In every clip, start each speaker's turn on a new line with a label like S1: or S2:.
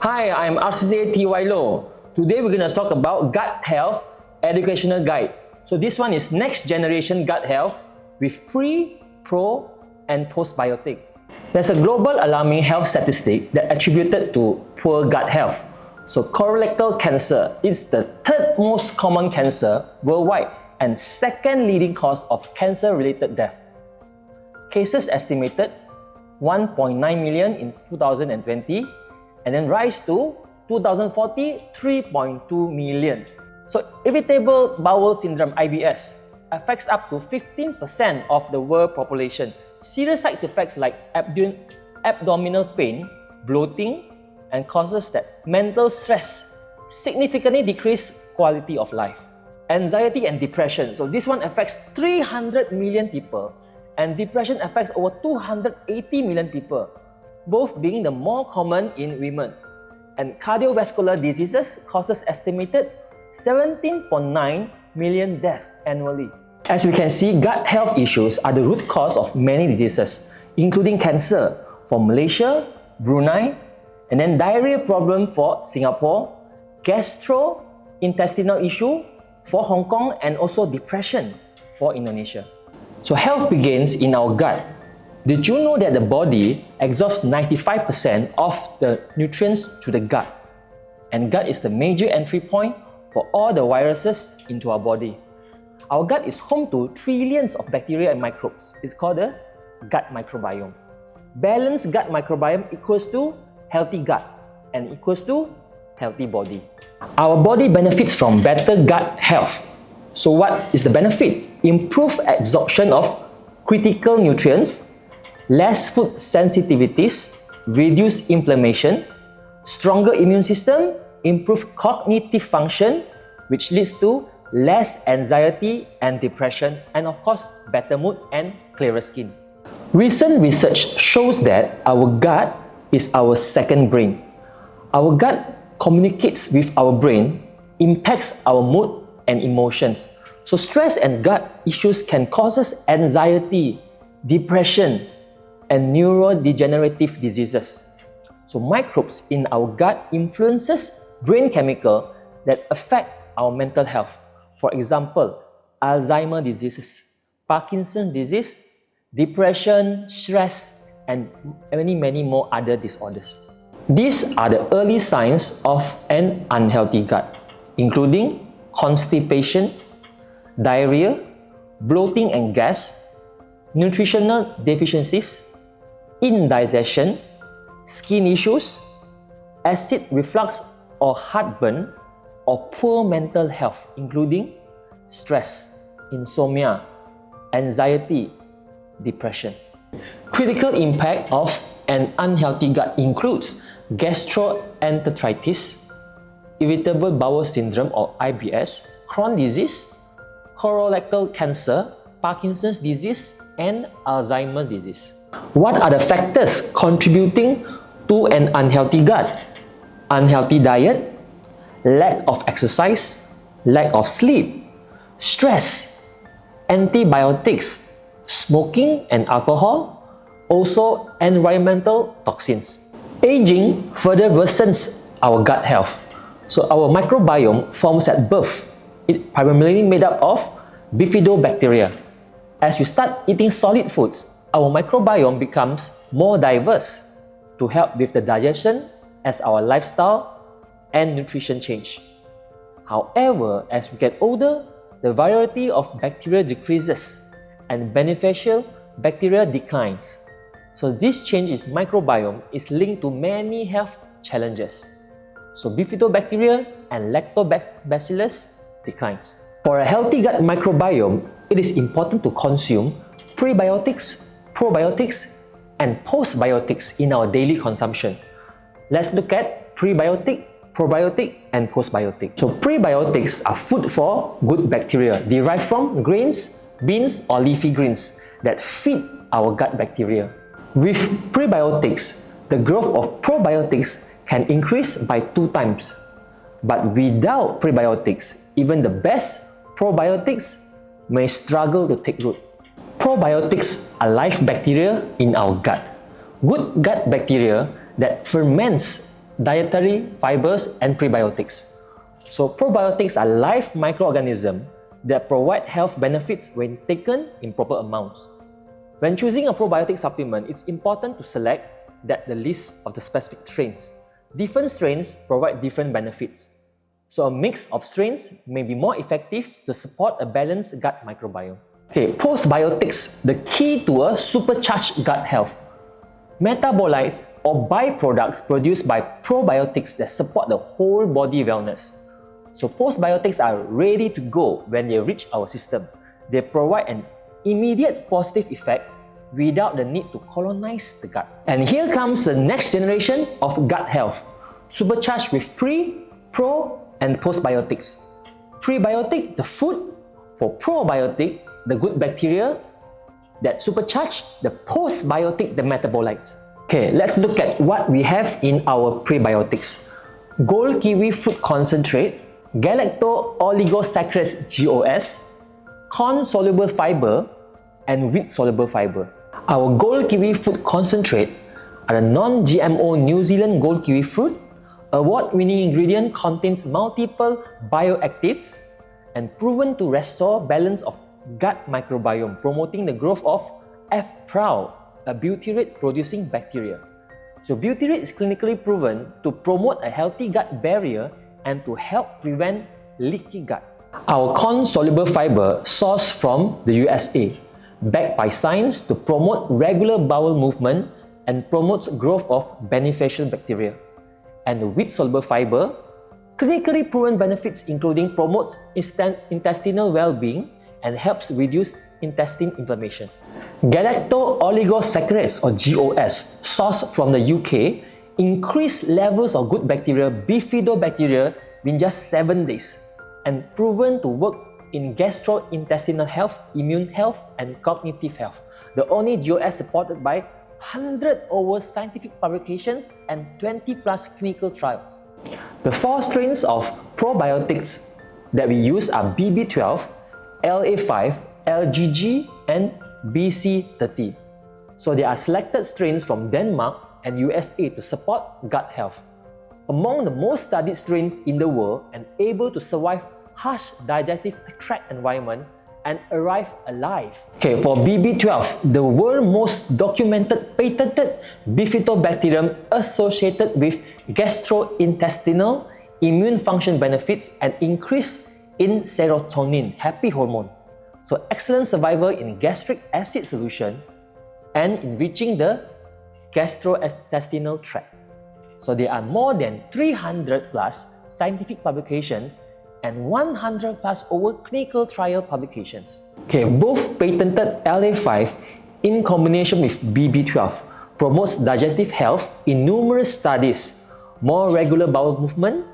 S1: Hi, I'm RCCA TY Low. Today we're going to talk about gut health educational guide. So this one is next generation gut health with pre, pro and postbiotic. There's a global alarming health statistic that attributed to poor gut health. So colorectal cancer is the third most common cancer worldwide and second leading cause of cancer-related death. Cases estimated 1.9 million in 2020 and then rise to 2040, 3.2 million. So irritable bowel syndrome (IBS) affects up to 15% of the world population. Serious side effects like abdominal pain, bloating, and causes that mental stress significantly decrease quality of life. Anxiety and depression. So this one affects 300 million people and depression affects over 280 million people, both being the more common in women. And cardiovascular diseases causes estimated 17.9 million deaths annually. As we can see, gut health issues are the root cause of many diseases, including cancer for Malaysia, Brunei, and then diarrhea problem for Singapore, gastrointestinal issue for Hong Kong, and also depression for Indonesia. So health begins in our gut. Did you know that the body absorbs 95% of the nutrients to the gut? And gut is the major entry point for all the viruses into our body. Our gut is home to trillions of bacteria and microbes. It's called the gut microbiome. Balanced gut microbiome equals to healthy gut and equals to healthy body. Our body benefits from better gut health. So what is the benefit? Improved absorption of critical nutrients, less food sensitivities, reduced inflammation, stronger immune system, improved cognitive function, which leads to less anxiety and depression, and of course, better mood and clearer skin. Recent research shows that our gut is our second brain. Our gut communicates with our brain, impacts our mood and emotions. So stress and gut issues can cause us anxiety, depression, and neurodegenerative diseases. So microbes in our gut influences brain chemical that affect our mental health. For example, Alzheimer's diseases, Parkinson's disease, depression, stress, and many more other disorders. These are the early signs of an unhealthy gut, including constipation, diarrhea, bloating and gas, nutritional deficiencies, indigestion, skin issues, acid reflux or heartburn, or poor mental health, including stress, insomnia, anxiety, depression. Critical impact of an unhealthy gut includes gastroenteritis, irritable bowel syndrome or IBS, Crohn's disease, colorectal cancer, Parkinson's disease, and Alzheimer's disease. What are the factors contributing to an unhealthy gut? Unhealthy diet, lack of exercise, lack of sleep, stress, antibiotics, smoking and alcohol, also environmental toxins. Aging further worsens our gut health. So our microbiome forms at birth. It primarily made up of bifidobacteria. As we start eating solid foods, our microbiome becomes more diverse to help with the digestion as our lifestyle and nutrition change. However, as we get older, the variety of bacteria decreases and beneficial bacteria declines. So this change in microbiome is linked to many health challenges. So bifidobacteria and lactobacillus declines. For a healthy gut microbiome, it is important to consume prebiotics, probiotics, and postbiotics in our daily consumption. Let's look at prebiotic, probiotic, and postbiotic. So prebiotics are food for good bacteria derived from grains, beans, or leafy greens that feed our gut bacteria. With prebiotics, the growth of probiotics can increase by 2 times. But without prebiotics, even the best probiotics may struggle to take root. Probiotics are live bacteria in our gut. Good gut bacteria that ferments dietary fibers, and prebiotics. So probiotics are live microorganisms that provide health benefits when taken in proper amounts. When choosing a probiotic supplement, it's important to select the list of the specific strains. Different strains provide different benefits. So a mix of strains may be more effective to support a balanced gut microbiome. Okay, postbiotics, the key to a supercharged gut health. Metabolites or byproducts produced by probiotics that support the whole body wellness. So postbiotics are ready to go when they reach our system. They provide an immediate positive effect without the need to colonize the gut. And here comes the next generation of gut health, supercharged with pre, pro, and postbiotics. Prebiotic, the food. For probiotic, the good bacteria that supercharge. The postbiotic, the metabolites. Okay, let's look at what we have in our prebiotics. Gold kiwi fruit concentrate, galacto-oligosaccharides GOS, corn-soluble fiber, and wheat-soluble fiber. Our gold kiwi fruit concentrate are a non-GMO New Zealand gold kiwi fruit. Award-winning ingredient contains multiple bioactives and proven to restore balance of gut microbiome, promoting the growth of F. proud, a butyrate-producing bacteria. So butyrate is clinically proven to promote a healthy gut barrier and to help prevent leaky gut. Our corn-soluble fiber sourced from the USA, backed by science to promote regular bowel movement and promotes growth of beneficial bacteria. And the wheat-soluble fiber, clinically proven benefits including promotes intestinal well-being and helps reduce intestine inflammation. Galacto-oligosaccharides or GOS, sourced from the UK, increase levels of good bacteria, bifidobacteria, in just 7 days and proven to work in gastrointestinal health, immune health, and cognitive health. The only GOS supported by 100 over scientific publications and 20 plus clinical trials. The 4 strains of probiotics that we use are BB12, LA5, LGG, and BC30. So they are selected strains from Denmark and USA to support gut health. Among the most studied strains in the world and able to survive harsh digestive tract environment and arrive alive. Okay, for BB12, the world's most documented patented bifidobacterium associated with gastrointestinal immune function benefits and increase in serotonin, happy hormone. So excellent survival in gastric acid solution and in reaching the gastrointestinal tract. So there are more than 300 plus scientific publications and 100 plus over clinical trial publications. Okay, both patented LA5 in combination with BB12 promotes digestive health in numerous studies, more regular bowel movement,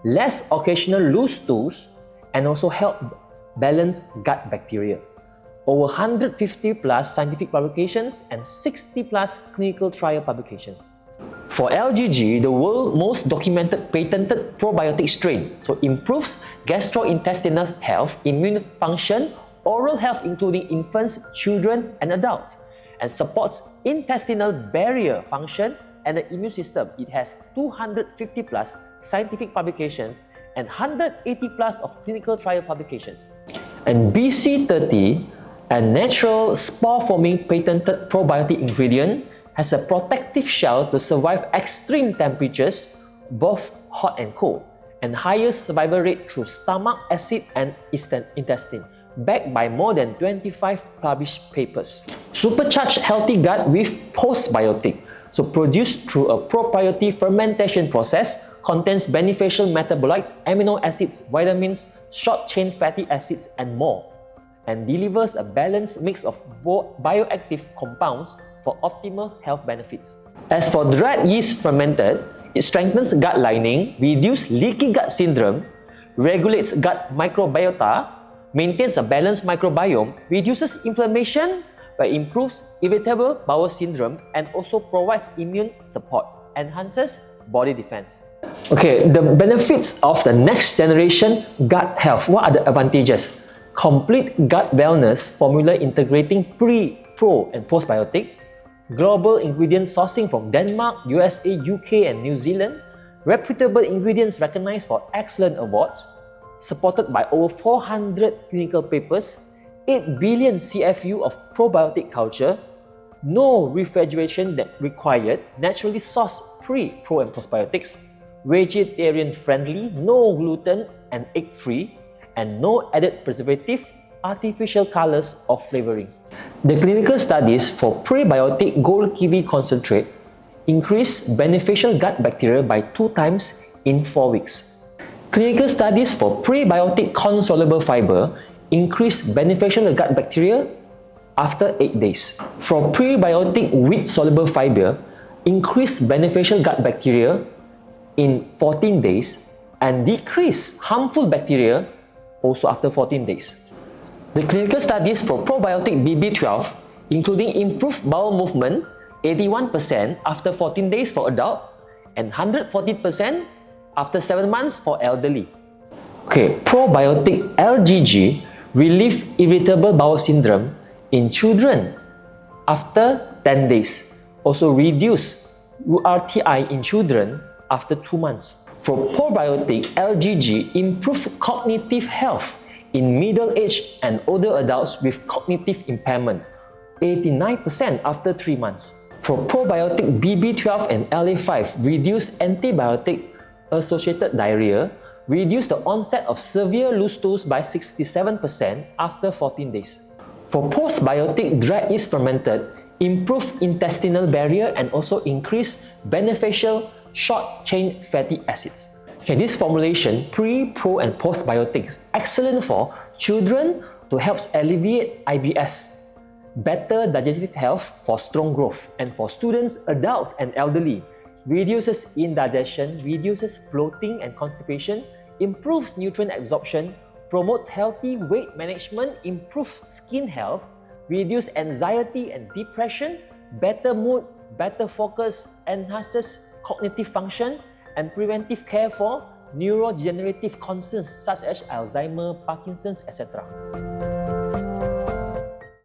S1: less occasional loose stools, and also help balance gut bacteria. Over 150 plus scientific publications and 60 plus clinical trial publications. For LGG, the world's most documented patented probiotic strain, so improves gastrointestinal health, immune function, oral health including infants, children, and adults, and supports intestinal barrier function and the immune system. It has 250 plus scientific publications and 180 plus of clinical trial publications. And BC30, a natural spore-forming patented probiotic ingredient, has a protective shell to survive extreme temperatures, both hot and cold, and highest survival rate through stomach acid and intestine, backed by more than 25 published papers. Supercharged healthy gut with postbiotic, so produced through a proprietary fermentation process, contains beneficial metabolites, amino acids, vitamins, short-chain fatty acids, and more, and delivers a balanced mix of bioactive compounds for optimal health benefits. As for dried yeast fermented, it strengthens gut lining, reduces leaky gut syndrome, regulates gut microbiota, maintains a balanced microbiome, reduces inflammation, but improves irritable bowel syndrome, and also provides immune support, enhances body defense. Okay, the benefits of the next generation gut health. What are the advantages? Complete gut wellness formula integrating pre, pro, and postbiotic. Global ingredient sourcing from Denmark, USA, UK, and New Zealand. reputable ingredients recognized for excellent awards, supported by over 400 clinical papers, 8 billion CFU of probiotic culture, no refrigeration required, naturally sourced pre, pro and postbiotics, vegetarian-friendly, no gluten and egg-free, and no added preservative, artificial colors or flavoring. The clinical studies for prebiotic gold kiwi concentrate increased beneficial gut bacteria by 2 times in 4 weeks. Clinical studies for prebiotic corn-soluble fiber increased beneficial gut bacteria after 8 days. For prebiotic wheat-soluble fiber, increased beneficial gut bacteria in 14 days and decreased harmful bacteria also after 14 days. The clinical studies for probiotic BB12, including improved bowel movement, 81% after 14 days for adult and 140% after 7 months for elderly. Okay, probiotic LGG relieve irritable bowel syndrome in children after 10 days. Also reduce URTI in children after 2 months. For probiotic LGG, improve cognitive health in middle-aged and older adults with cognitive impairment, 89% after 3 months. For probiotic BB12 and LA5, reduce antibiotic-associated diarrhea, reduce the onset of severe loose stools by 67% after 14 days. For postbiotic dry yeast fermented, improve intestinal barrier and also increase beneficial short-chain fatty acids. Okay, this formulation, pre, pro and postbiotics, excellent for children to help alleviate IBS, better digestive health for strong growth, and for students, adults and elderly, reduces indigestion, reduces bloating and constipation, improves nutrient absorption, promotes healthy weight management, improves skin health, reduces anxiety and depression, better mood, better focus, enhances cognitive function, and preventive care for neurodegenerative concerns such as Alzheimer, Parkinson's, etc.